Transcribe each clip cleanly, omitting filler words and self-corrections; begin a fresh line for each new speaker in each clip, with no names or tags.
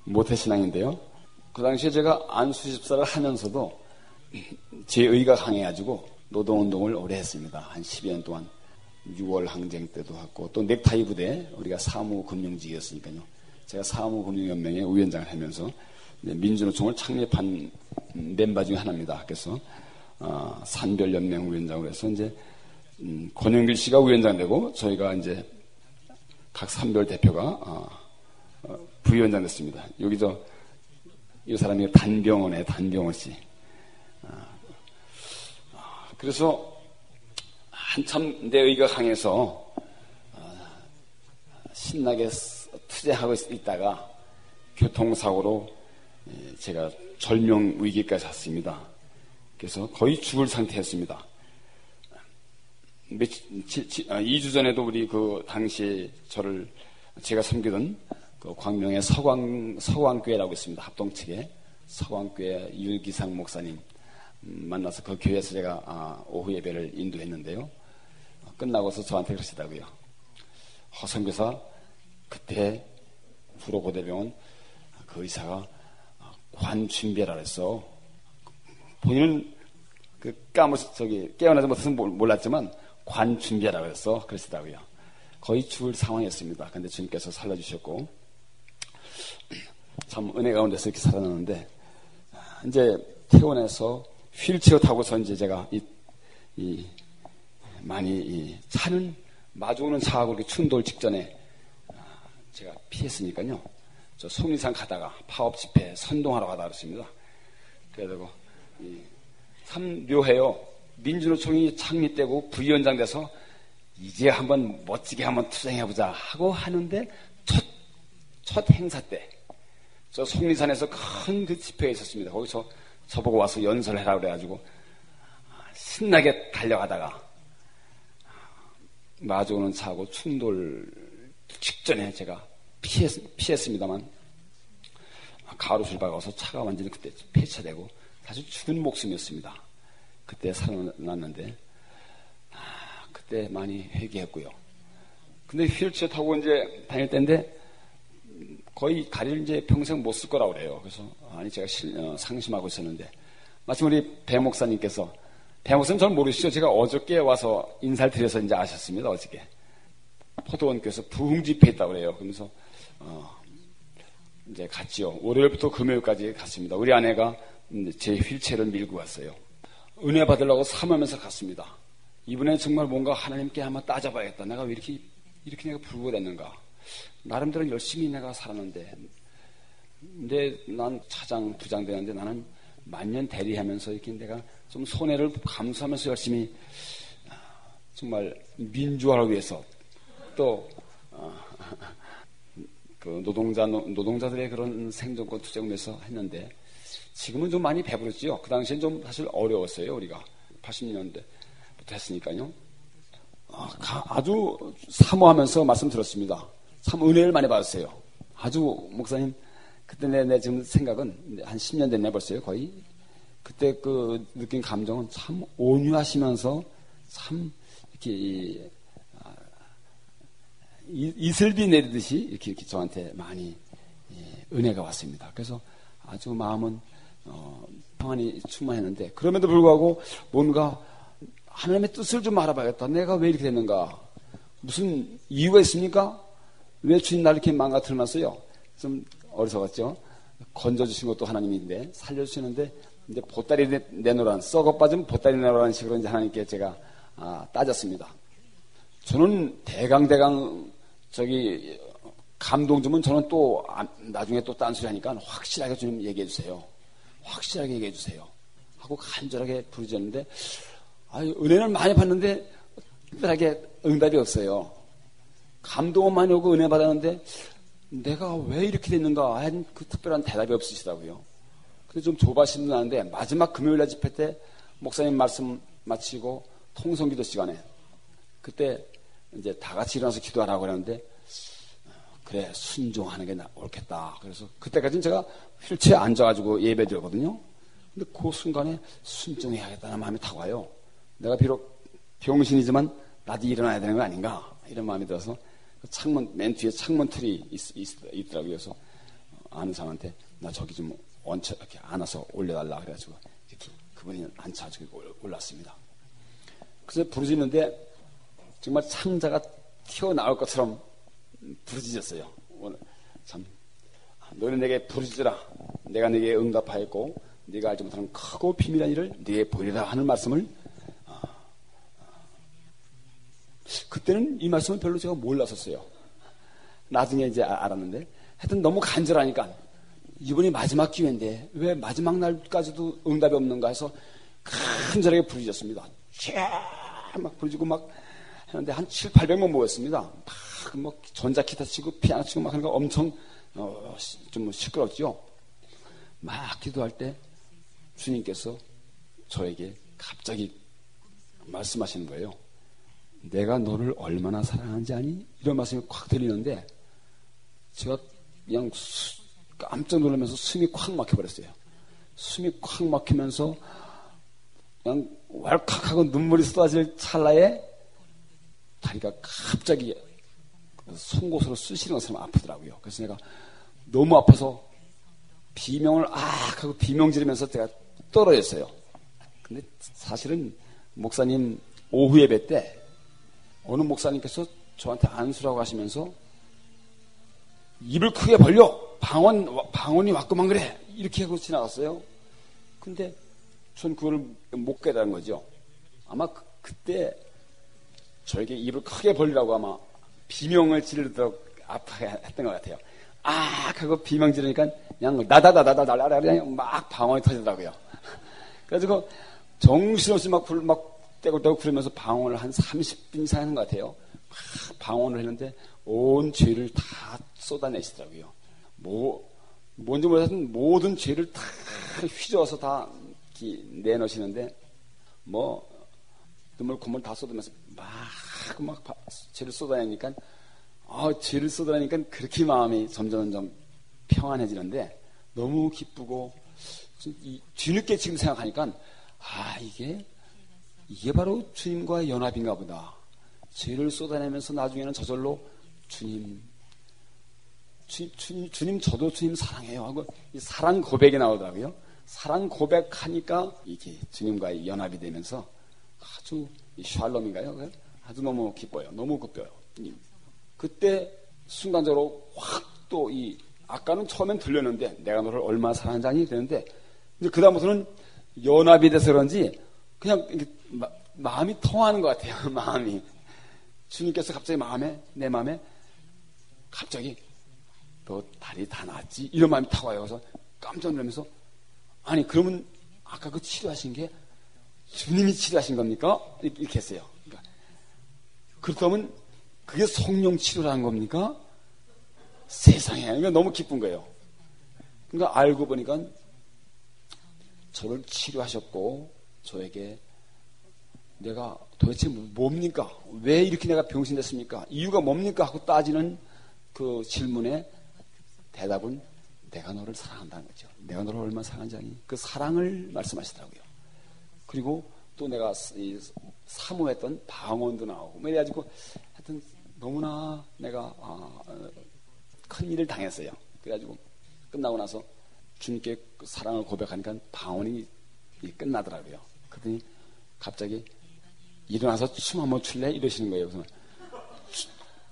모태신앙인데요. 그 당시에 제가 안수집사를 하면서도 제 의가 강해가지고 노동운동을 오래 했습니다. 한 10여 년 동안 6월 항쟁 때도 했고 또 넥타이 부대 우리가 사무금융직이었으니까요. 제가 사무금융연맹의 위원장을 하면서 민주노총을 창립한 멤버 중에 하나입니다. 그래서 산별연맹 위원장으로 해서 이제 권영길 씨가 위원장 되고 저희가 이제 각 산별 대표가 부위원장 됐습니다. 여기 이 사람이 단병원의 단병원 씨. 그래서 한참 내 의가 강해서 신나게 투쟁하고 있다가 교통사고로 제가 절명 위기까지 왔습니다. 그래서 거의 죽을 상태였습니다. 2주 전에도 우리 그 당시 제가 섬기던 그 광명의 서광교회라고 있습니다. 합동 측에 서광교회 율기상 목사님 만나서 그 교회에서 제가 오후 예배를 인도했는데요. 끝나고서 저한테 그러시다고요. 허선교사 그때 구로고대병원 그 의사가 관준비라 그랬어. 본인은 깨어나지 못해서 몰랐지만 관준비라 그랬어. 그러시다고요. 거의 죽을 상황이었습니다. 근데 주님께서 살려주셨고 참 은혜 가운데서 이렇게 살아났는데 이제 퇴원해서 휠체어 타고서 이제 제가 많이 차는 마주오는 차하고 이렇게 충돌 직전에 제가 피했으니까요. 저 속리산 가다가 파업 집회 선동하러 가다 그랬습니다. 그래가지고 참 묘해요. 민주노총이 창립되고 부위원장 돼서 이제 한번 멋지게 한번 투쟁해보자 하고 하는데 첫 행사 때 저 속리산에서 큰 그 집회에 있었습니다. 거기서 저보고 와서 연설해라 그래가지고 신나게 달려가다가 마주오는 차하고 충돌 직전에 제가 피했습니다만 가로수를 박아서 차가 완전히 그때 폐차되고 사실 죽은 목숨이었습니다. 그때 살아났는데 그때 많이 회개했고요. 근데 휠체어 타고 이제 다닐 때인데 거의 다리를 이제 평생 못 쓸 거라고 그래요. 그래서 제가 상심하고 있었는데 마침 우리 배 목사님께서 배 목사님 잘 모르시죠? 제가 어저께 와서 인사를 드려서 이제 아셨습니다. 어저께 포도원교에서 부흥 집회 있다고 그래요. 그러면서 이제 갔지요. 월요일부터 금요일까지 갔습니다. 우리 아내가 제 휠체어를 밀고 갔어요. 은혜 받으려고 사모하면서 갔습니다. 이번에 정말 뭔가 하나님께 한번 따져봐야겠다. 내가 왜 이렇게 내가 불구됐는가. 나름대로 열심히 내가 살았는데 근데 난 차장 부장 되는데 나는 만년 대리하면서 이렇게 내가 좀 손해를 감수하면서 열심히 정말 민주화를 위해서 또 그 노동자들의 그런 생존권 투쟁을 위해서 했는데 지금은 좀 많이 배부르지요. 그 당시엔 좀 사실 어려웠어요. 우리가 80년대부터 했으니까요. 아주 사모하면서 말씀 들었습니다. 참 은혜를 많이 받았어요. 아주 목사님 그때 내 지금 생각은 한 10년 됐네 벌써요. 거의 그때 그 느낀 감정은 참 온유하시면서 참 이렇게 이슬비 내리듯이 이렇게 저한테 많이 은혜가 왔습니다. 그래서 아주 마음은 평안이 충만했는데 그럼에도 불구하고 뭔가 하나님의 뜻을 좀 알아봐야겠다. 내가 왜 이렇게 됐는가? 무슨 이유가 있습니까? 왜 주님 나를 이렇게 망가뜨려놨어요? 좀 어리석었죠? 건져주신 것도 하나님인데 살려주시는데 이제 보따리 내놓으라는 썩어 빠진 보따리 내놓으라는 식으로 이제 하나님께 제가 따졌습니다. 저는 대강 감동 주면 저는 또 나중에 또 딴소리 하니까 확실하게 주님 얘기해 주세요. 확실하게 얘기해 주세요. 하고 간절하게 부르짖었는데 은혜를 많이 받는데 특별하게 응답이 없어요. 감동은 많이 오고 은혜 받았는데 내가 왜 이렇게 됐는가 한 그 특별한 대답이 없으시다고요. 근데 좀 조바심도 나는데 마지막 금요일날 집회 때 목사님 말씀 마치고 통성기도 시간에 그때 이제 다 같이 일어나서 기도하라고 그랬는데 그래 순종하는 게 옳겠다. 그래서 그때까지는 제가 휠체어에 앉아가지고 예배 드렸거든요. 근데 그 순간에 순종해야겠다는 마음이 타고 와요. 내가 비록 병신이지만 나도 일어나야 되는 거 아닌가 이런 마음이 들어서 창문 맨 뒤에 창문 틀이 있더라고요. 그래서 아는 사람한테 나 저기 좀 얹혀 이렇게 안아서 올려달라 그래가지고 이렇게 그분이 앉혀가지고 올랐습니다. 그래서 부르짖는데 정말 창자가 튀어나올 것처럼 부르짖었어요. 참 너는 내게 부르짖으라. 내가 네게 응답하였고 네가 알지 못하는 크고 비밀한 일을 네게 보이리라 하는 말씀을 그때는 이 말씀을 별로 제가 몰랐었어요. 나중에 이제 알았는데 하여튼 너무 간절하니까 이번이 마지막 기회인데 왜 마지막 날까지도 응답이 없는가 해서 간절하게 부르짖었습니다. 막 부르짖고 막 했는데 한 700~800명 모였습니다. 막 전자기타 치고 피아노 치고 막 하니까 엄청 좀 시끄럽죠. 막 기도할 때 주님께서 저에게 갑자기 말씀하시는 거예요. 내가 너를 얼마나 사랑하는지 아니? 이런 말씀이 콱 들리는데 제가 그냥 깜짝 놀라면서 숨이 콱 막혀버렸어요. 숨이 콱 막히면서 그냥 왈칵하고 눈물이 쏟아질 찰나에 다리가 갑자기 송곳으로 쑤시는 것처럼 아프더라고요. 그래서 내가 너무 아파서 비명을 하고 비명 지르면서 제가 떨어졌어요. 근데 사실은 목사님 오후 예배 때 어느 목사님께서 저한테 안수라고 하시면서 입을 크게 벌려 방언이 왔구만 그래 이렇게 하고 지나갔어요. 근데 전 그걸 못 깨달은 거죠. 아마 그때 저에게 입을 크게 벌리라고 아마 비명을 지르도록 아파했던 것 같아요. 하고 비명 지르니까 그냥 나다다다다다다 그냥 막 방언이 터지더라고요. 그래가지고 정신없이 막 떼굴떼굴 부르면서 방언을 한 30분 이상 하는 것 같아요. 막 방언을 했는데 온 죄를 다 쏟아내시더라고요. 뭔지 모르겠지만 모든 죄를 다 휘저어서 다 내놓으시는데 눈물 콧물 다 쏟으면서 막 죄를 쏟아내니까 죄를 쏟아내니까 그렇게 마음이 점점 평안해지는데 너무 기쁘고 뒤늦게 지금 생각하니까 이게 바로 주님과의 연합인가 보다. 죄를 쏟아내면서 나중에는 저절로 주님 저도 주님 사랑해요 하고 이 사랑 고백이 나오더라고요. 사랑 고백하니까 이게 주님과의 연합이 되면서 아주 샬롬인가요? 아주 너무 기뻐요. 너무 기뻐요. 그때 순간적으로 확 또 아까는 처음엔 들렸는데 내가 너를 얼마나 사랑하는지 아니 되는데 이제 그 다음부터는 연합이 돼서 그런지 그냥 마음이 통하는 것 같아요. 마음이 주님께서 갑자기 내 마음에 갑자기 너 다리 다 나았지? 이런 마음이 타고 와요. 그래서 깜짝 놀라면서 아니 그러면 아까 그 치료하신 게 주님이 치료하신 겁니까? 이렇게 했어요. 그렇다면 그게 성령 치료라는 겁니까? 세상에. 그러니까 너무 기쁜 거예요. 그러니까 알고 보니까 저를 치료하셨고 저에게 내가 도대체 뭡니까? 왜 이렇게 내가 병신됐습니까? 이유가 뭡니까? 하고 따지는 그 질문에 대답은 내가 너를 사랑한다는 거죠. 내가 너를 얼마나 사랑하는지 아니? 그 사랑을 말씀하시더라고요. 그리고 또 내가 사모했던 방언도 나오고 그래가지고 하여튼 너무나 내가 큰 일을 당했어요. 그래가지고 끝나고 나서 주님께 그 사랑을 고백하니까 방언이 끝나더라고요. 그러더니 갑자기 일어나서 춤 한번 출래? 이러시는 거예요. 그래서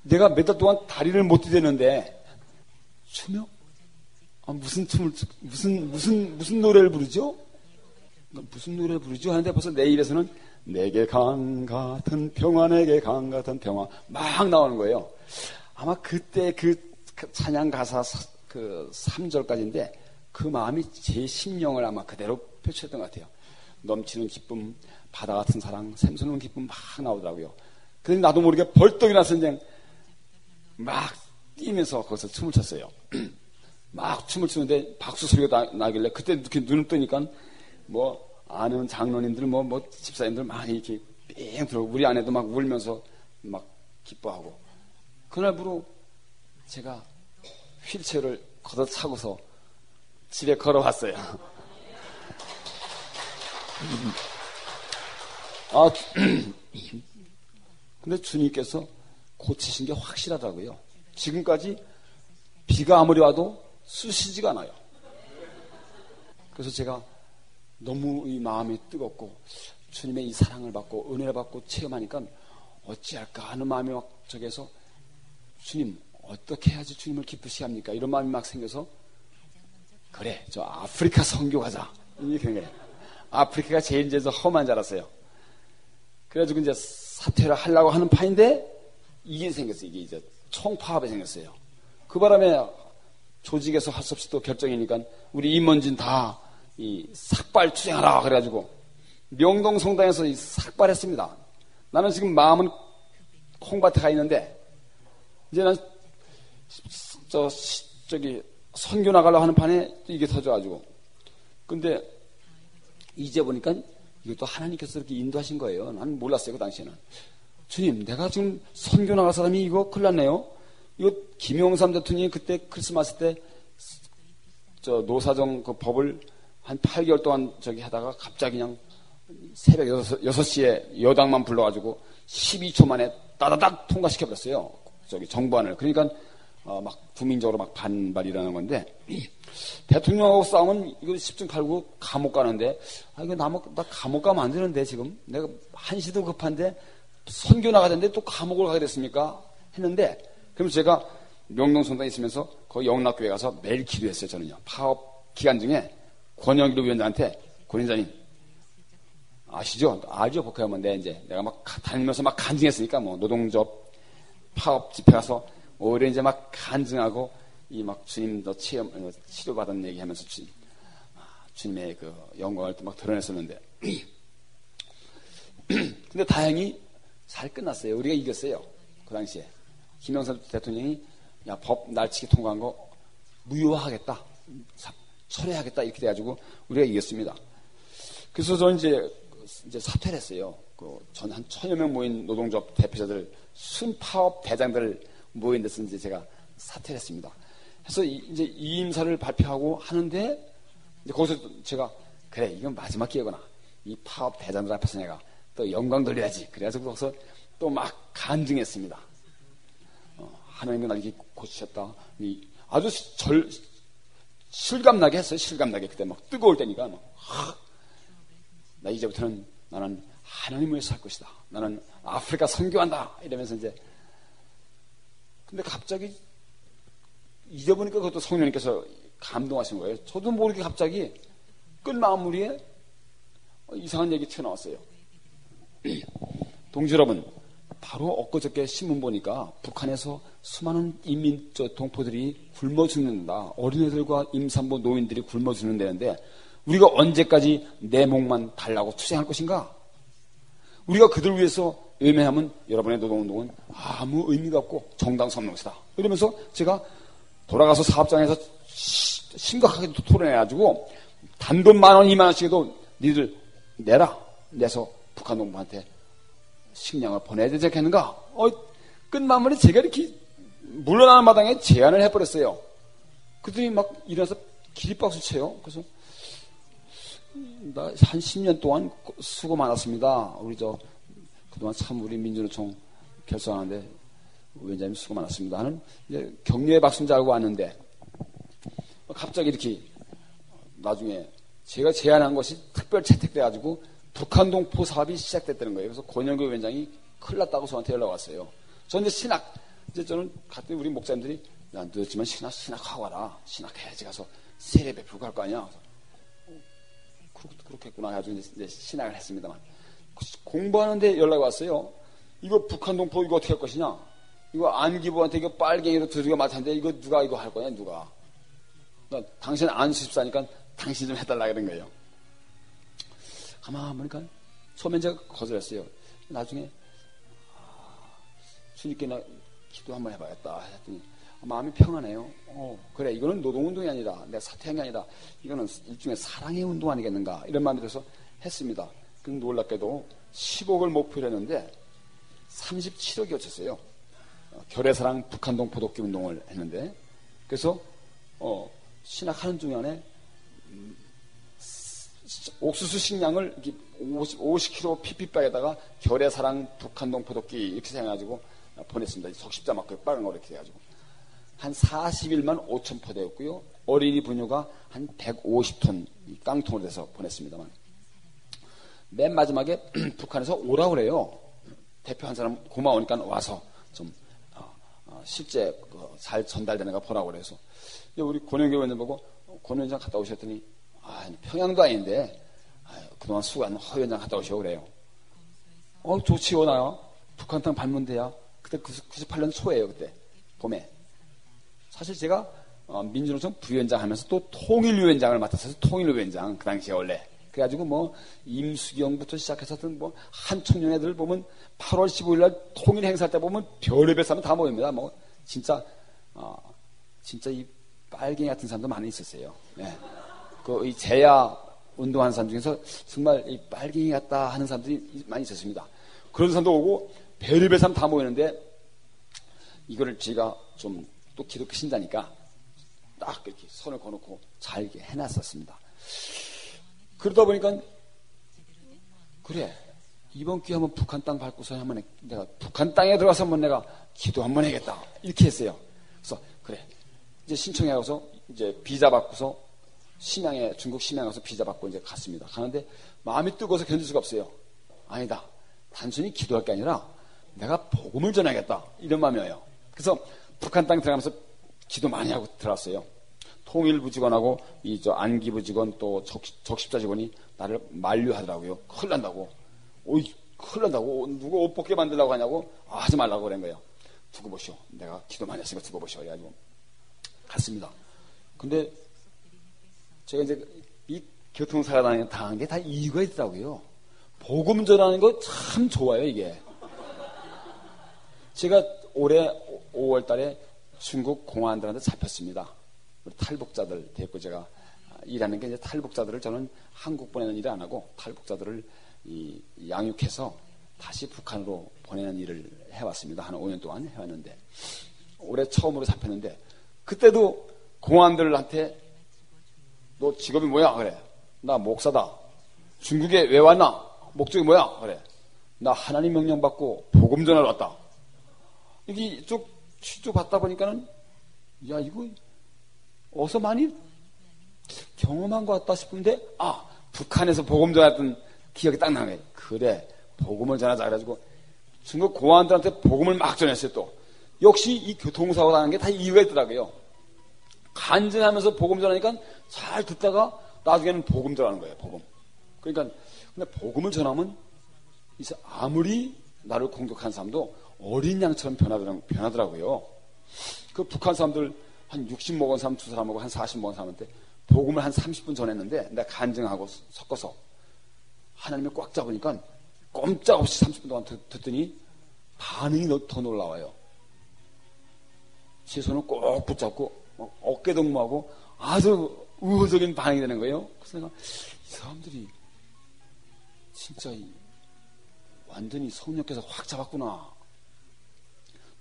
내가 몇 달 동안 다리를 못 디뎠는데 춤이요? 무슨 춤을 무슨 노래를 부르죠? 무슨 노래 부르죠? 하는데 벌써 내 입에서는 내게 강 같은 평화 내게 강 같은 평화 막 나오는 거예요. 아마 그때 그 찬양 가사 그 3절까지인데 그 마음이 제 심령을 아마 그대로 표출했던 것 같아요. 넘치는 기쁨, 바다 같은 사랑, 샘솟는 기쁨 막 나오더라고요. 그래서 나도 모르게 벌떡 일어나서 이제 막 뛰면서 거기서 춤을 췄어요. 막 춤을 추는데 박수 소리가 나길래 그때 이렇게 눈을 뜨니까 아는 장로님들 집사님들 많이 이렇게 삥 들어오고 우리 아내도 막 울면서 막 기뻐하고 그날부로 제가 휠체어를 걷어차고서 집에 걸어왔어요. 근데 주님께서 고치신 게 확실하더라고요. 지금까지 비가 아무리 와도 쓰시지가 않아요. 그래서 제가 너무 이 마음이 뜨겁고 주님의 이 사랑을 받고 은혜를 받고 체험하니까 어찌할까 하는 마음이 막 저기에서 주님 어떻게 해야지 주님을 기쁘시게 합니까? 이런 마음이 막 생겨서 그래 저 아프리카 선교 가자 이렇게 된 거예요. 아프리카가 제일 이제 험한 줄 알았어요. 그래가지고 이제 사퇴를 하려고 하는 판인데 이게 생겼어요. 이게 이제 총파업이 생겼어요. 그 바람에 조직에서 할 수 없이 또 결정이니까 우리 임원진 다 이 삭발 투쟁하라 그래가지고 명동 성당에서 이 삭발했습니다. 나는 지금 마음은 콩밭에 가 있는데 이제 난 저기 선교 나가려고 하는 판에 이게 터져가지고 근데 이제 보니까 이것도 하나님께서 이렇게 인도하신 거예요. 나는 몰랐어요 그 당시에는. 주님 내가 지금 선교 나갈 사람이 이거 큰일 났네요. 이거 김영삼 대통령이 그때 크리스마스 때 저 노사정 그 법을 한 8개월 동안 저기 하다가 갑자기 그냥 새벽 6시에 여당만 불러가지고 12초 만에 따다닥 통과시켜버렸어요. 저기 정부안을. 그러니까 막 국민적으로 막 반발이 일어나는 건데 대통령하고 싸우면 이거 10중 8구 감옥 가는데 이거 나 감옥 가면 안 되는데 지금 내가 한시도 급한데 선교 나가는데 또 감옥을 가게 됐습니까? 했는데 그럼 제가 명동성당에 있으면서 거기 영락교회 가서 매일 기도했어요. 저는요. 파업 기간 중에 권영길 위원장한테 권위원장님 아시죠? 알죠? 복합하면 내가 막 다니면서 막 간증했으니까 뭐 노동조합 파업 집회 가서 오히려 이제 막 간증하고 이 막 주님 너 치료받은 얘기하면서 주님의 그 영광을 또 막 드러냈었는데 근데 다행히 잘 끝났어요. 우리가 이겼어요. 그 당시에 김영삼 대통령이 야 법 날치기 통과한 거 무효화하겠다, 철회하겠다 이렇게 돼가지고 우리가 이겼습니다. 그래서 저는 이제 사퇴를 했어요. 전 한 1000여 명 모인 노동조합 대표자들 순파업 대장들 모인 데서 이제 제가 사퇴를 했습니다. 그래서 이제 이임사를 발표하고 하는데 이제 거기서 제가 그래 이건 마지막 기회구나. 이 파업 대장들 앞에서 내가 또 영광 돌려야지. 그래서 거기서 또 막 간증했습니다. 하나님은 날 이렇게 고치셨다. 아주 실감나게 했어요. 실감나게. 그때 막 뜨거울 때니까 나 이제부터는 나는 하나님을 위해서 살 것이다. 나는 아프리카 선교한다. 이러면서 이제 근데 갑자기 잊어보니까 그것도 성령님께서 감동하신 거예요. 저도 모르게 갑자기 끝마무리에 이상한 얘기 튀어나왔어요. 동지 여러분, 바로 엊그저께 신문 보니까 북한에서 수많은 인민 동포들이 굶어 죽는다. 어린애들과 임산부 노인들이 굶어 죽는다는데 우리가 언제까지 내 목만 달라고 투쟁할 것인가? 우리가 그들 위해서 외면하면 여러분의 노동운동은 아무 의미가 없고 정당성 없는 것이다. 이러면서 제가 돌아가서 사업장에서 심각하게 토론해가지고 단돈 10,000원, 20,000원씩도 니들 내서 북한 농부한테 식량을 보내야 되지 않겠는가? 끝마무리 제가 이렇게 물러나는 마당에 제안을 해버렸어요. 그들이 막 일어나서 기립박수 쳐요. 그래서 나 한 10년 동안 수고 많았습니다. 우리 그동안 참 우리 민주노총 결성하는데 위원장님 수고 많았습니다 하는 이제 격려의 박수인 줄 알고 왔는데 갑자기 이렇게 나중에 제가 제안한 것이 특별 채택돼가지고 북한 동포 사업이 시작됐다는 거예요. 그래서 권영교 위원장이 큰일 났다고 저한테 연락 왔어요. 저는 이제 저는 갔더니 우리 목사님들이 야, 늦었지만 신학하고 와라. 신학해야지 가서 세례 베풀고 갈 거 아니야. 그렇겠구나 해가지고 이제 신학을 했습니다만 공부하는데 연락이 왔어요. 이거 북한 동포 이거 어떻게 할 것이냐? 이거 안기부한테 이거 빨갱이로 두들겨 맞았는데 이거 누가 이거 할 거냐? 누가? 당신 안수집사니까 당신 좀 해달라 그런 거예요. 가만 보니까 처음엔 제가 거절했어요. 나중에 주님께 나 기도 한번 해봐야겠다 했더니 마음이 평안해요. 그래 이거는 노동운동이 아니다. 내가 사퇴한 게 아니다. 이거는 일종의 사랑의 운동 아니겠는가 이런 마음이 들어서 했습니다. 그 놀랍게도 10억을 목표로 했는데 37억이 어쳤어요. 결의사랑 북한동 포독기 운동을 했는데 그래서 신학하는 중간에 옥수수 식량을 50kg 핏빛박에다가 결의사랑 북한동 포독기 이렇게 생겨가지고 보냈습니다. 속십자 맞고 빨간 거 이렇게 해가지고 한 41만 5천 포대였고요. 어린이 분유가 한 150톤 깡통으로 돼서 보냈습니다만, 맨 마지막에 북한에서 오라고 그래요. 대표 한 사람 고마우니까 와서 좀 실제 잘 전달되는가 보라고 그래서 우리 권영교 의원님 보고 권 위원장 갔다 오셨더니 평양도 아닌데 그동안 수고한 허 위원장 갔다 오시오 그래요. 좋지요. 나요. 북한 땅 밟는 데야. 그때 98년 초예요. 그때 봄에. 사실 제가 민주노총 부위원장 하면서 또 통일위원장을 맡았어요. 통일위원장 그 당시에 원래. 그래가지고 뭐 임수경부터 시작해서 뭐 한 청년 애들 보면 8월 15일 날 통일 행사할 때 보면 별의별 사람 다 모입니다. 뭐 진짜 이 빨갱이 같은 사람도 많이 있었어요. 네. 이 제야 운동하는 사람 중에서 정말 이 빨갱이 같다 하는 사람들이 많이 있었습니다. 그런 사람도 오고 별의별 사람 다 모이는데 이거를 제가 좀 또 기독교 신자니까 딱 이렇게 손을 거놓고 잘 이렇게 해놨었습니다. 그러다 보니까 그래 이번 기회에 한번 북한 땅 밟고서 한번 내가 북한 땅에 들어가서 한번 내가 기도 한번 해야겠다 이렇게 했어요. 그래서 그래 이제 신청해 가서 이제 비자 받고서 중국 심양에 가서 비자 받고 이제 갔습니다. 가는데 마음이 뜨거워서 견딜 수가 없어요. 아니다. 단순히 기도할 게 아니라 내가 복음을 전하겠다 이런 마음이에요. 그래서 북한 땅에 들어가면서 기도 많이 하고 들어왔어요. 통일부 직원하고 안기부 직원 또 적십자 직원이 나를 만류하더라고요. 큰일 난다고. 큰일 난다고. 누구 옷 벗게 만들려고 하냐고. 하지 말라고 그런 거예요. 두고 보시오. 내가 기도 많이 했으니까 두고 보시오. 그래가지고 갔습니다. 근데 제가 이제 이 교통사고 당한 게 다 이유가 있더라고요. 복음 전하는 거 참 좋아요, 이게. 제가 올해 5월 달에 중국 공안들한테 잡혔습니다. 탈북자들 데리고 제가 일하는 게 이제 탈북자들을 저는 한국 보내는 일을 안 하고 탈북자들을 양육해서 다시 북한으로 보내는 일을 해왔습니다. 한 5년 동안 해왔는데 올해 처음으로 잡혔는데 그때도 공안들한테 너 직업이 뭐야? 그래. 나 목사다. 중국에 왜 왔나? 목적이 뭐야? 그래. 나 하나님 명령 받고 복음 전하러 왔다. 여기 이쪽 취조 받다 보니까는 야 이거 어서 많이 경험한 것 같다 싶은데 북한에서 복음 전했던 기억이 딱 나네. 그래 복음을 전하자 그래가지고 중국 공안들한테 복음을 막 전했어요. 또 역시 이 교통사고 나는 게 다 이유가 있더라고요. 간증하면서 복음 전하니까 잘 듣다가 나중에는 복음 전하는 거예요. 복음. 그러니까 근데 복음을 전하면 이제 아무리 나를 공격한 사람도 어린 양처럼 변하더라고요. 그 북한 사람들 한 60 먹은 사람 두 사람하고 한 40 먹은 사람한테 복음을 한 30분 전했는데 내가 간증하고 섞어서 하나님이 꽉 잡으니까 꼼짝없이 30분 동안 듣더니 반응이 더 놀라워요. 제 손을 꼭 붙잡고 어깨 동무하고 아주 우호적인 반응이 되는 거예요. 그래서 내가 이 사람들이 진짜 완전히 성령께서 확 잡았구나.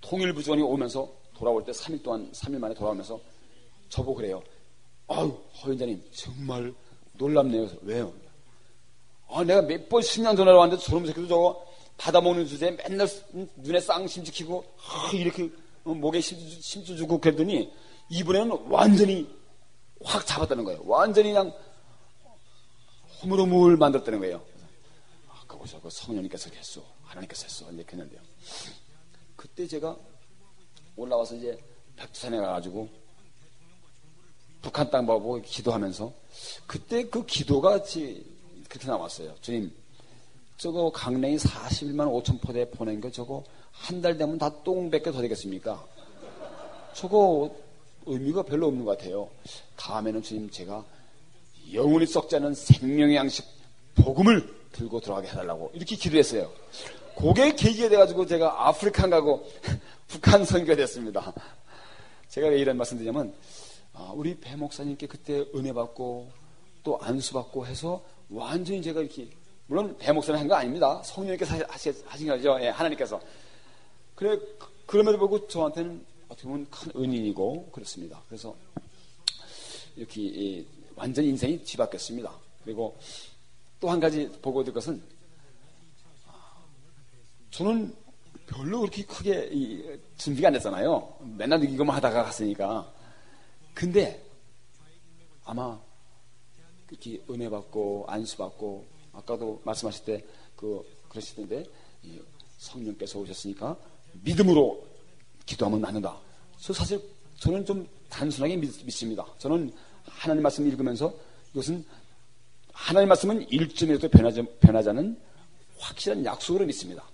통일부 직원이 오면서 돌아올 때 3일 만에 돌아오면서 저보고 그래요. 허 위원장님 정말 놀랍네요. 그래서, 왜요? 내가 몇 번 식량 전화로 왔는데 저놈 새끼도 저거 받아먹는 주제에 맨날 눈에 쌍심 지키고 이렇게 목에 심주 주고 그랬더니 이번에는 완전히 확 잡았다는 거예요. 완전히 그냥 허물허물 만들었다는 거예요. 그거 저거 성령님께서 했어. 하나님께서 했어. 이렇게 했는데요. 그때 제가 올라와서 이제 백두산에 가가지고 북한 땅 보고 기도하면서 그때 그 기도가 그렇게 나왔어요. 주님, 저거 강냉이 41만 5천 포대 보낸 거 저거 한 달 되면 다 똥밖에 더 되겠습니까? 저거 의미가 별로 없는 것 같아요. 다음에는 주님 제가 영원히 썩지 않은 생명의 양식 복음을 들고 들어가게 해달라고 이렇게 기도했어요. 그게 계기가 돼가지고 제가 아프리카 가고 북한 선교가 됐습니다. 제가 왜 이런 말씀 드리냐면 우리 배 목사님께 그때 은혜 받고 또 안수 받고 해서 완전히 제가 이렇게 물론 배 목사님 한 거 아닙니다. 성령님께서 하신 거죠. 예, 하나님께서. 그래 그럼에도 불구하고 저한테는 어떻게 보면 큰 은인이고 그렇습니다. 그래서 이렇게 완전히 인생이 뒤바뀌었습니다. 그리고 또 한 가지 보고 들 것은 저는 별로 그렇게 크게 준비가 안 됐잖아요. 맨날 이것만 하다가 갔으니까. 근데 아마 그렇게 은혜 받고 안수 받고 아까도 말씀하실 때 그러시던데 성령께서 오셨으니까 믿음으로 기도하면 낫는다. 사실 저는 좀 단순하게 믿습니다. 저는 하나님 말씀 읽으면서 이것은 하나님 말씀은 1점에도 변하지 않는 확실한 약속으로 믿습니다.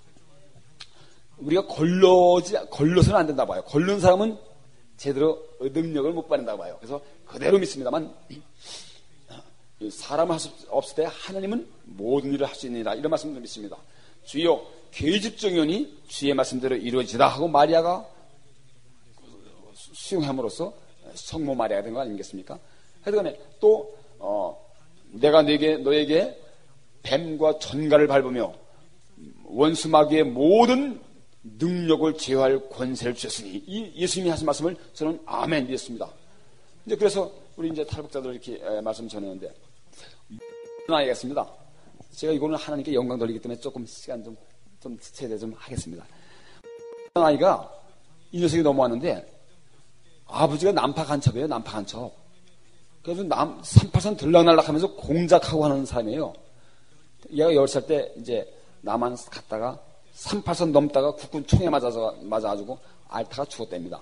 우리가 걸러서는 안 된다 봐요. 걸른 사람은 제대로 능력을 못 받는다 봐요. 그래서 그대로 믿습니다만 사람은 할 수 없을 때 하나님은 모든 일을 할 수 있느니라 이런 말씀을 믿습니다. 주여 계집정연이 주의 말씀대로 이루어지다 하고 마리아가 수용함으로써 성모 마리아가 된 거 아니겠습니까? 하여튼간에 또 내가 너에게 뱀과 전갈을 밟으며 원수 마귀의 모든 능력을 제어할 권세를 주셨으니 이 예수님이 하신 말씀을 저는 아멘 믿습니다. 이제 그래서 우리 이제 탈북자들 이렇게 말씀 전했는데 나가겠습니다. 제가 이거는 하나님께 영광 돌리기 때문에 조금 시간 좀 제대 좀 하겠습니다. 아이가 이 녀석이 넘어왔는데 아버지가 난파 간첩이에요. 난파 간첩. 그래서 38선 들락날락 하면서 공작하고 하는 사람이에요. 얘가 10살 때 이제 남한 갔다가 38선 넘다가 국군 총에 맞아가지고 앓다가 죽었답니다.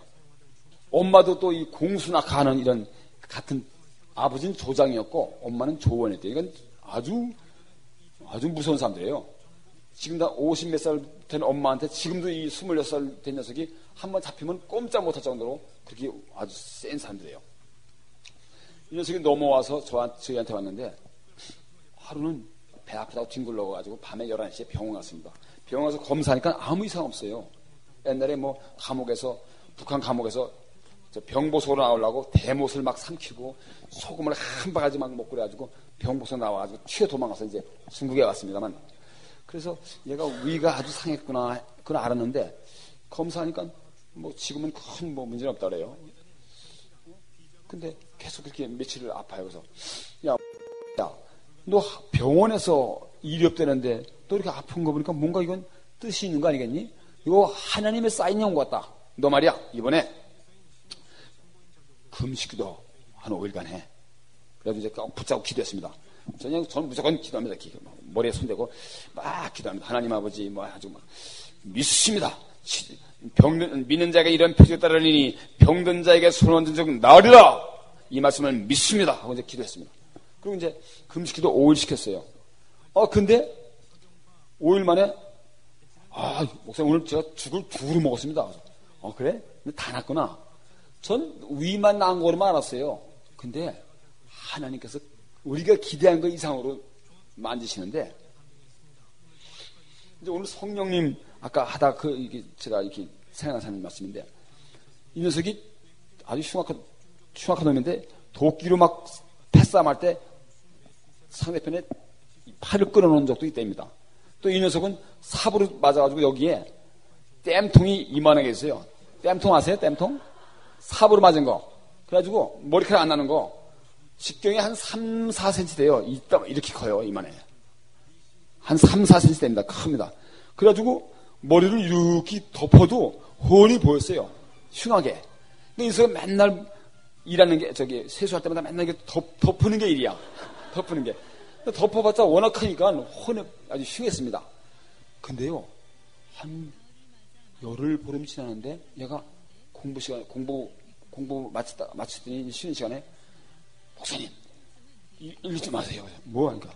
엄마도 또 이 공수낙하하는 이런 같은 아버지는 조장이었고 엄마는 조원이었대요. 이건 아주 무서운 사람들이에요. 지금 다 50몇 살 된 엄마한테 지금도 이 26살 된 녀석이 한번 잡히면 꼼짝 못할 정도로 그렇게 아주 센 사람들이에요. 이 녀석이 넘어와서 저희한테 왔는데 하루는 배 아프다고 뒹굴러가지고 밤에 11시에 병원 갔습니다. 병원 가서 검사하니까 아무 이상 없어요. 옛날에 뭐 북한 감옥에서 병보소로 나오려고 대못을 막 삼키고 소금을 한 바가지 막 먹고 그래가지고 병보소 나와가지고 튀어 도망가서 이제 중국에 왔습니다만 그래서 얘가 위가 아주 상했구나 그걸 알았는데 검사하니까 뭐 지금은 큰 뭐 문제는 없다 그래요. 근데 계속 그렇게 며칠을 아파요. 그래서 야 너 병원에서 일이 없다는데 또 이렇게 아픈 거 보니까 뭔가 이건 뜻이 있는 거 아니겠니? 이거 하나님의 사인이 온 것 같다. 너 말이야 이번에 금식기도 한 5일간 해. 그래서 이제 붙잡고 기도했습니다. 저는 무조건 기도합니다. 머리에 손대고 막 기도합니다. 하나님 아버지 뭐 아주 막 믿습니다. 믿는 자에게 이런 표적이 따르니 병든 자에게 손 얹은 적 나으리라. 이 말씀을 믿습니다. 하고 이제 기도했습니다. 그리고 이제 금식기도 5일 시켰어요. 근데 5일 만에 목사님 오늘 제가 죽을 두루 먹었습니다. 그래? 근데 다 났구나. 전 위만 나은 거로만 알았어요. 근데 하나님께서 우리가 기대한 것 이상으로 만지시는데 이제 오늘 성령님 아까 하다 제가 이렇게 생각하는 말씀인데 이 녀석이 아주 흉악한 놈인데 도끼로 막 패싸움할 때 상대편에 팔을 끊어놓은 적도 있답니다. 또 이 녀석은 삽으로 맞아가지고 여기에 땜통이 이만하게 있어요. 땜통 아세요? 땜통? 삽으로 맞은 거. 그래가지고 머리카락 안 나는 거. 직경이 한 3, 4cm 돼요. 이렇게 커요. 이만해. 한 3, 4cm 됩니다. 큽니다. 그래가지고 머리를 이렇게 덮어도 훤히 보였어요. 흉하게. 근데 이서 맨날 일하는 게 세수할 때마다 맨날 이게 덮는 게 일이야. 덮는 게. 덮어봤자 워낙 크니까 훤히 아주 흉했습니다. 근데요, 한 열흘 보름 지나는데 얘가 공부 마치더니 쉬는 시간에 목사님 일리 좀 하세요. 뭐 하니까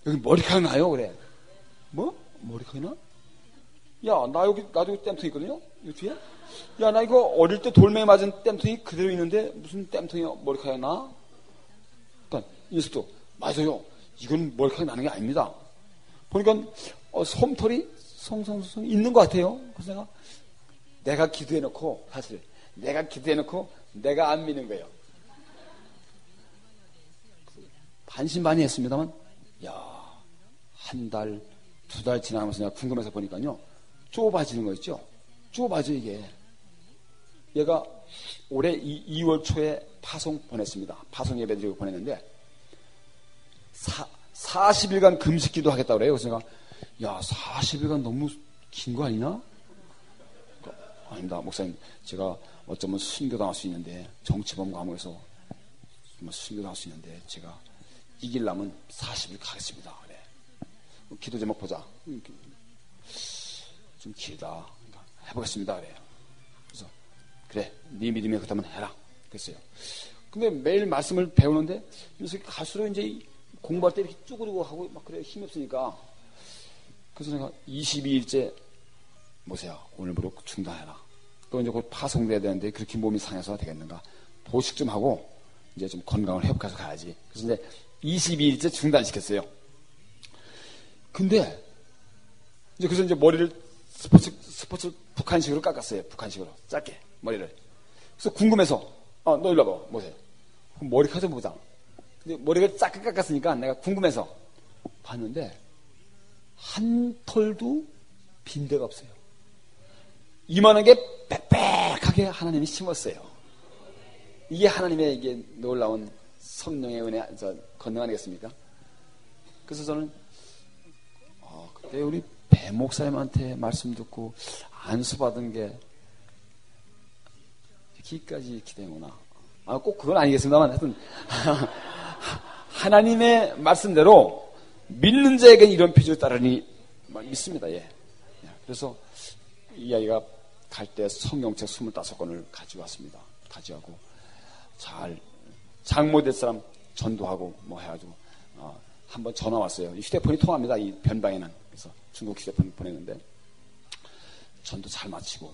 여기 머리카락 나요. 그래. 뭐? 머리카락이 나? 야, 나도 땜통이 있거든요. 이 뒤에. 야, 나 이거 어릴 때 돌멩이 맞은 땜통이 그대로 있는데 무슨 땜통이 머리카락이 나? 그러니까 이 녀석도 맞아요. 이건 머리카락이 나는 게 아닙니다. 보니까 솜털이 송송송 있는 것 같아요. 그래서 내가 기도해놓고 사실 내가 안 믿는 거예요. 반신반의했습니다만, 한 달, 2달 지나면서 내가 궁금해서 보니까요, 좁아지는 거 있죠? 좁아져 이게. 얘가 올해 2월 초에 파송 보냈습니다. 파송 예배 드리고 보냈는데 40일간 금식기도 하겠다고 그래요. 그래서 내가 40일간 너무 긴 거 아니냐? 아닙니다. 목사님, 제가 어쩌면 순교당할 수 있는데 정치범 감옥에서 뭐 순교를 할 수 있는데 제가 이기려면 40일 가겠습니다. 그래. 기도 제목 보자. 좀 길다. 그러니까 해보겠습니다. 그래요. 그래서 그래, 네 믿음에 그렇다면 해라. 그랬어요. 근데 매일 말씀을 배우는데 그래서 갈수록 이제 공부할 때 이렇게 쭈그리고 하고 막 그래 힘이 없으니까 그래서 내가 22일째 모세야 오늘부로 중단해라. 또 이제 곧 파송돼야 되는데 그렇게 몸이 상해서 되겠는가? 보식 좀 하고 이제 좀 건강을 회복해서 가야지. 그래서 이제 22일째 중단시켰어요. 근데 이제 그래서 이제 머리를 스포츠 북한식으로 깎았어요. 북한식으로 짧게 머리를. 그래서 궁금해서 너 일로 와봐 모세. 머리카락 좀 보자. 근데 머리를 짧게 깎았으니까 내가 궁금해서 봤는데 한 털도 빈 데가 없어요. 이만하게 빽빽하게 하나님이 심었어요. 이게 하나님의 이게 놀라운 성령의 은혜, 권능 아니겠습니까? 그래서 저는 그때 우리 배 목사님한테 말씀 듣고 안수받은 게 기까지 기대구나. 꼭 그건 아니겠습니다만 하여튼 하나님의 말씀대로 믿는 자에게는 이런 표적이 따르니 믿습니다. 예. 그래서 이 아이가 갈 때 성경책 25권을 가져왔습니다. 가져가고 잘 장모 될 사람 전도하고 뭐 해가지고 한번 전화 왔어요. 휴대폰이 통합니다. 이 변방에는. 그래서 중국 휴대폰 보냈는데 전도 잘 마치고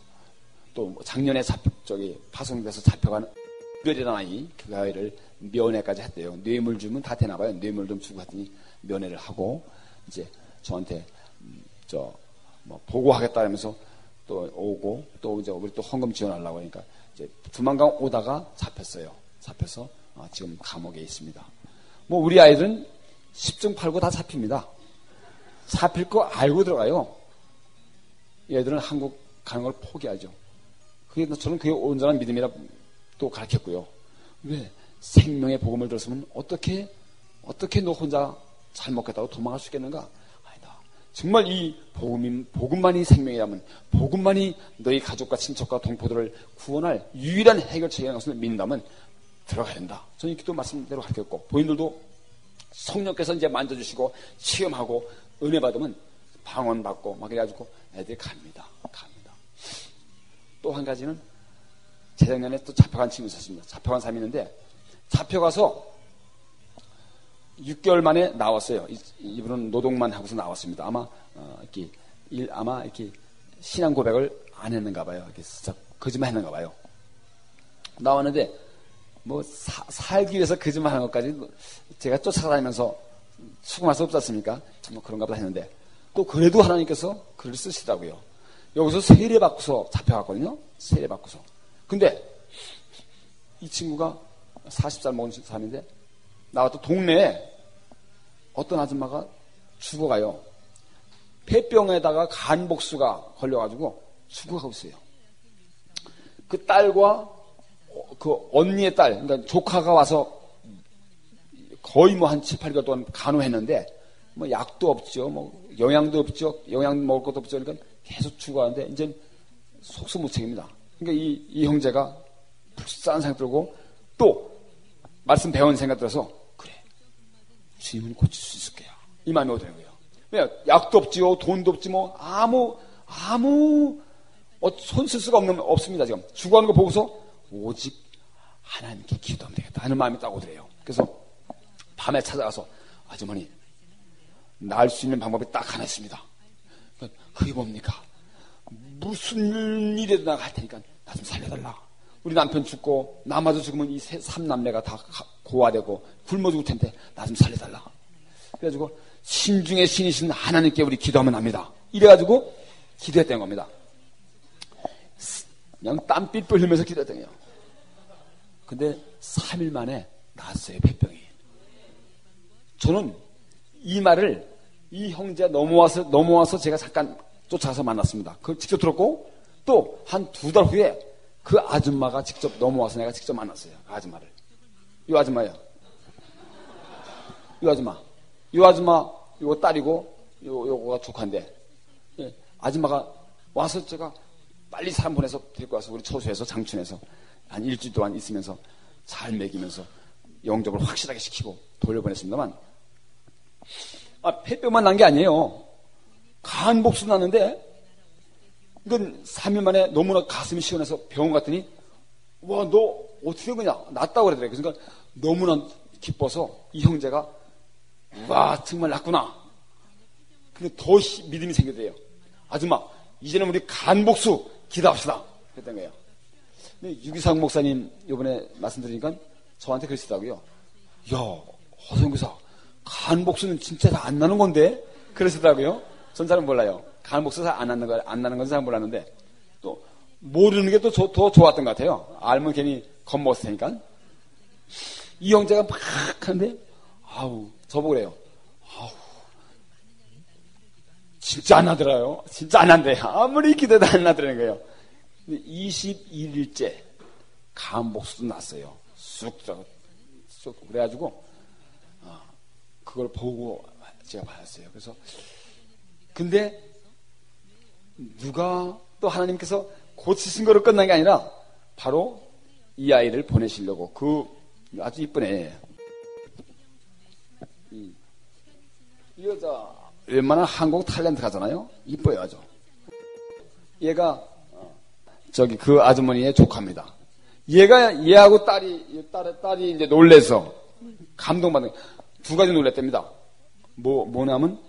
또 작년에 파송돼서 잡혀간 별이라는 아이, 그 아이를 면회까지 했대요. 뇌물 주면 다 되나봐요. 뇌물 좀 주고 했더니 면회를 하고 이제 저한테 뭐 보고하겠다면서 또 오고 또 이제 우리 또 헌금 지원하려고 하니까 이제 조만간 오다가 잡혔어요. 잡혀서 지금 감옥에 있습니다. 뭐 우리 아이들은 10중 8구 다 잡힙니다. 잡힐 거 알고 들어가요. 얘들은 한국 가는 걸 포기하죠. 저는 그게 온전한 믿음이라 또 가르쳤고요. 왜? 생명의 복음을 들었으면 어떻게 너 혼자 잘 먹겠다고 도망갈 수 있겠는가? 아니다. 정말 이 복음만이 생명이라면, 복음만이 너희 가족과 친척과 동포들을 구원할 유일한 해결책이라는 것을 믿는다면 들어가야 된다. 저는 기도 말씀대로 가르쳤고, 본인들도 성령께서 이제 만져주시고 시험하고 은혜 받으면 방언받고 막 그래가지고 애들이 갑니다. 또 한 가지는 재작년에 또 잡혀간 친구 있었습니다. 잡혀간 사람이 있는데 잡혀가서 6개월 만에 나왔어요. 이분은 노동만 하고서 나왔습니다. 아마 이렇게 신앙 고백을 안 했는가 봐요. 이렇게 거짓말 했는가 봐요. 나왔는데 뭐 살기 위해서 거짓말 하는 것까지 제가 쫓아다니면서 수긍할 수 없지 않습니까? 뭐 그런가 보다 했는데 또 그래도 하나님께서 글을 쓰시더라고요. 여기서 세례 받고서 잡혀갔거든요. 세례 받고서. 근데 이 친구가 40살 먹은 사람인데 나왔던 동네에 어떤 아줌마가 죽어가요. 폐병에다가 간복수가 걸려가지고 죽어가고 있어요. 그 딸과 그 언니의 딸, 그러니까 조카가 와서 거의 뭐 한 7, 8개월 동안 간호했는데 뭐 약도 없죠. 뭐 영양도 없죠. 영양 먹을 것도 없죠. 그러니까 계속 죽어가는데 이제 속수무책입니다. 그러니까 이 형제가 불쌍한 생각 들고 또 말씀 배운 생각 들어서 그래 주님은 고칠 수 있을 거야. 이 마음이 오더라고요. 왜? 약도 없지요. 돈도 없지 뭐 아무 손 쓸 수가 없습니다. 지금 죽어가는 거 보고서 오직 하나님께 기도하면 되겠다 하는 마음이 딱 오더래요. 그래서 밤에 찾아가서 아주머니 날 수 있는 방법이 딱 하나 있습니다. 그게 뭡니까? 무슨 일이든 나가 할 테니까 나 좀 살려달라. 우리 남편 죽고 나마저 죽으면 이 3남매가 다 고아되고 굶어 죽을 텐데 나 좀 살려달라. 그래가지고 신중의 신이신 하나님께 우리 기도하면 합니다. 이래가지고 기도했던 겁니다. 그냥 땀빛 흘리면서 기도했던 거예요. 근데 3일 만에 나았어요. 폐병이. 저는 이 말을 이 형제가 넘어와서 제가 잠깐 쫓아가서 만났습니다. 그걸 직접 들었고 또 한 2달 후에 그 아줌마가 직접 넘어와서 내가 직접 만났어요. 그 아줌마를. 이 아줌마예요. 이 아줌마 요거 딸이고 요거가 조카인데 예, 아줌마가 와서 제가 빨리 사람 보내서 데리고 와서 우리 처소에서 장춘에서 한 일주일 동안 있으면서 잘 먹이면서 영접을 확실하게 시키고 돌려보냈습니다만, 폐뼈만 난 게 아니에요. 간 복수 났는데, 이건 3일 만에 너무나 가슴이 시원해서 병원 갔더니, 와, 너 어떻게 된 거냐? 낫다고 그러더래요. 그러니까 너무나 기뻐서 이 형제가, 와, 정말 낫구나. 근데 더 믿음이 생겼대요. 아줌마, 이제는 우리 간 복수 기도합시다. 그랬던 거예요. 근데 유기상 목사님 이번에 말씀드리니까 저한테 그러시더라고요. 야, 허성 교사, 간 복수는 진짜 다 안 나는 건데? 그러시더라고요. 전 잘은 몰라요. 간 복수 잘 안 나는 건 잘 몰랐는데, 또, 모르는 게 또 더 좋았던 것 같아요. 알면 괜히 겁먹었을 테니까. 이 형제가 막 하는데, 아우, 저보고 그래요. 아우, 진짜 안 나더라요. 진짜 안 난대. 아무리 기대도 안 나더라는 거예요. 21일째 간복수도 났어요. 쑥 그래가지고 그걸 보고 제가 받았어요. 그래서 근데 누가 또 하나님께서 고치신 거로 끝난 게 아니라 바로 이 아이를 보내시려고 그 아주 이쁜 애예요. 이 여자 웬만한 한국 탤런트 가잖아요. 이뻐요 아주. 얘가 저기 그 아주머니의 조카입니다. 얘하고 딸이 이제 놀래서 감동받는 두 가지 놀랬답니다. 뭐냐면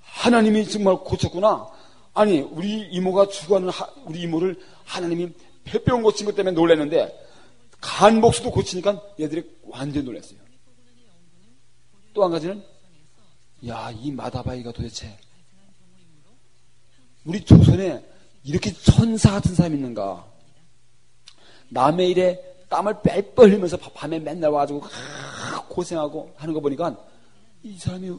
하나님이 정말 고쳤구나. 아니 우리 이모가 죽어가는 우리 이모를 하나님이 폐병 고친 것 때문에 놀랐는데 간 복수도 고치니까 얘들이 완전 놀랐어요. 또 한 가지는 야, 이 마다바이가 도대체 우리 조선에 이렇게 천사 같은 사람이 있는가? 남의 일에 땀을 뺄뻘 흘리면서 밤에 맨날 와가지고 고생하고 하는 거 보니까 이 사람이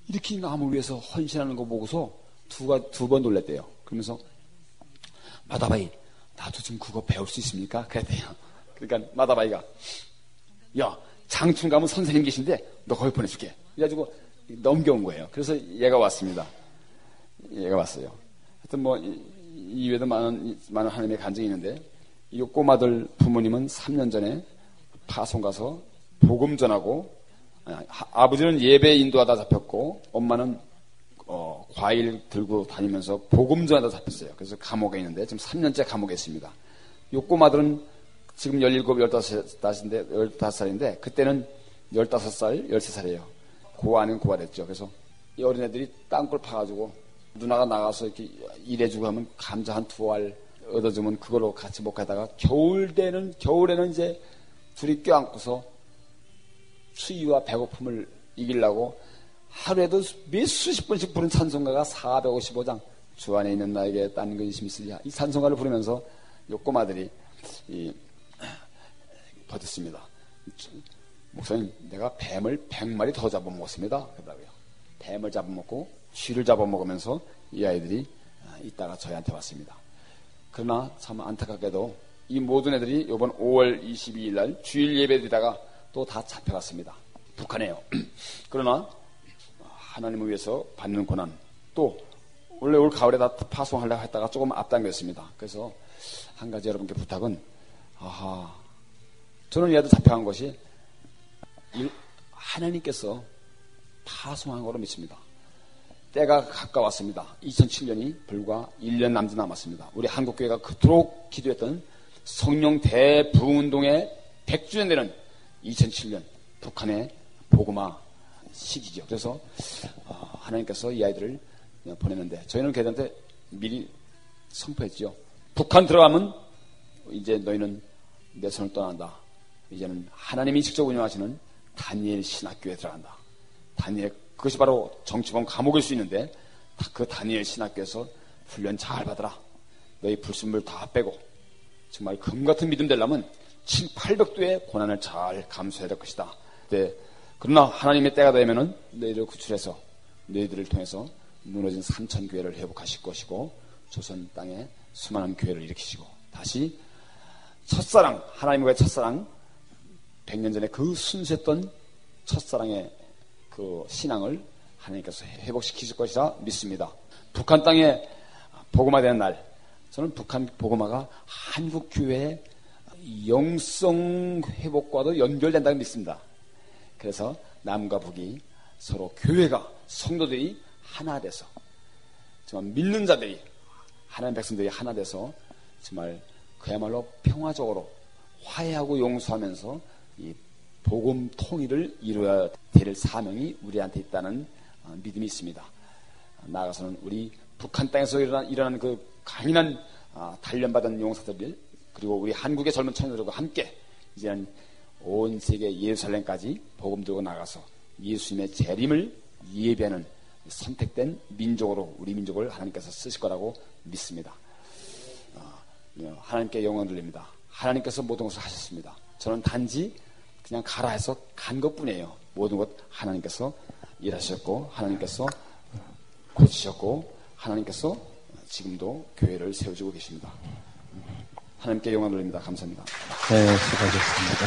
이렇게 남을 위해서 헌신하는 거 보고서 두 번 놀랬대요. 그러면서 마다바이, 나도 좀 그거 배울 수 있습니까? 그랬대요. 그러니까 마다바이가 야, 장충 가면 선생님 계신데 너 거기 보내줄게. 그래가지고 넘겨온 거예요. 그래서 얘가 왔습니다. 얘가 왔어요. 하여튼 뭐 이외에도 많은 하나님의 간증이 있는데 이 꼬마들 부모님은 3년 전에 파송 가서 복음 전하고 아버지는 예배 인도하다 잡혔고 엄마는 과일 들고 다니면서 복음 전하다 잡혔어요. 그래서 감옥에 있는데 지금 3년째 감옥에 있습니다. 이 꼬마들은 지금 17, 15살인데 그때는 15살, 13살이에요. 고아 아닌 고아 됐죠. 그래서 이 어린애들이 땅굴 파가지고 누나가 나가서 이렇게 일해주고 하면 감자 한 2알 얻어주면 그걸로 같이 먹다가 겨울에는 이제 둘이 껴안고서 추위와 배고픔을 이기려고 하루에도 몇 수십 번씩 부른 찬송가가 455장 주 안에 있는 나에게 딴 근심이 있으랴 이 찬송가를 부르면서 요 꼬마들이 버텼습니다. 목사님, 내가 뱀을 100마리 더 잡아먹었습니다. 그러더라고요. 뱀을 잡아먹고 쥐를 잡아먹으면서 이 아이들이 이따가 저희한테 왔습니다. 그러나 참 안타깝게도 이 모든 애들이 이번 5월 22일 날 주일 예배 드리다가 또 다 잡혀갔습니다. 북한에요. 그러나 하나님을 위해서 받는 고난 또 원래 올 가을에 다 파송하려고 했다가 조금 앞당겼습니다. 그래서 한 가지 여러분께 부탁은 저는 얘도 잡혀간 것이 하나님께서 파송한 거로 믿습니다. 때가 가까웠습니다. 2007년이 불과 1년 남짓 남았습니다. 우리 한국교회가 그토록 기도했던 성령 대부운동의 100주년 되는 2007년 북한의 복음화 시기죠. 그래서 하나님께서 이 아이들을 보냈는데 저희는 걔들한테 미리 선포했죠. 북한 들어가면 이제 너희는 내 손을 떠난다. 이제는 하나님이 직접 운영하시는 다니엘 신학교에 들어간다. 다니엘 그것이 바로 정치범 감옥일 수 있는데 그 다니엘 신학교에서 훈련 잘 받아라. 너희 불순물 다 빼고 정말 금같은 믿음 되려면 700~800도의 고난을 잘 감수해야 될 것이다. 네. 그러나 하나님의 때가 되면은 너희들을 구출해서 너희들을 통해서 무너진 삼천교회를 회복하실 것이고 조선 땅에 수많은 교회를 일으키시고 다시 첫사랑 하나님과의 첫사랑 100년 전에 그 순수했던 첫사랑의 그 신앙을 하나님께서 회복시키실 것이라 믿습니다. 북한 땅에 복음화되는 날 저는 북한 복음화가 한국 교회에 영성 회복과도 연결된다고 믿습니다. 그래서 남과 북이 서로 교회가 성도들이 하나 돼서 정말 믿는 자들이 하나님 백성들이 하나 돼서 정말 그야말로 평화적으로 화해하고 용서하면서 이 복음 통일을 이루어야 될 사명이 우리한테 있다는 믿음이 있습니다. 나아가서는 우리 북한 땅에서 일어난 그 강인한 단련받은 용사들 그리고 우리 한국의 젊은 청년들과 함께 이제는 온 세계 예루살렘까지 복음 들고 나가서 예수님의 재림을 예배하는 선택된 민족으로 우리 민족을 하나님께서 쓰실 거라고 믿습니다. 하나님께 영광 돌립니다. 하나님께서 모든 것을 하셨습니다. 저는 단지 그냥 가라 해서 간 것뿐이에요. 모든 것 하나님께서 일하셨고 하나님께서 고치셨고 하나님께서 지금도 교회를 세워주고 계십니다. 하나님께 영광 돌립니다. 감사합니다.
네, 수고하셨습니다.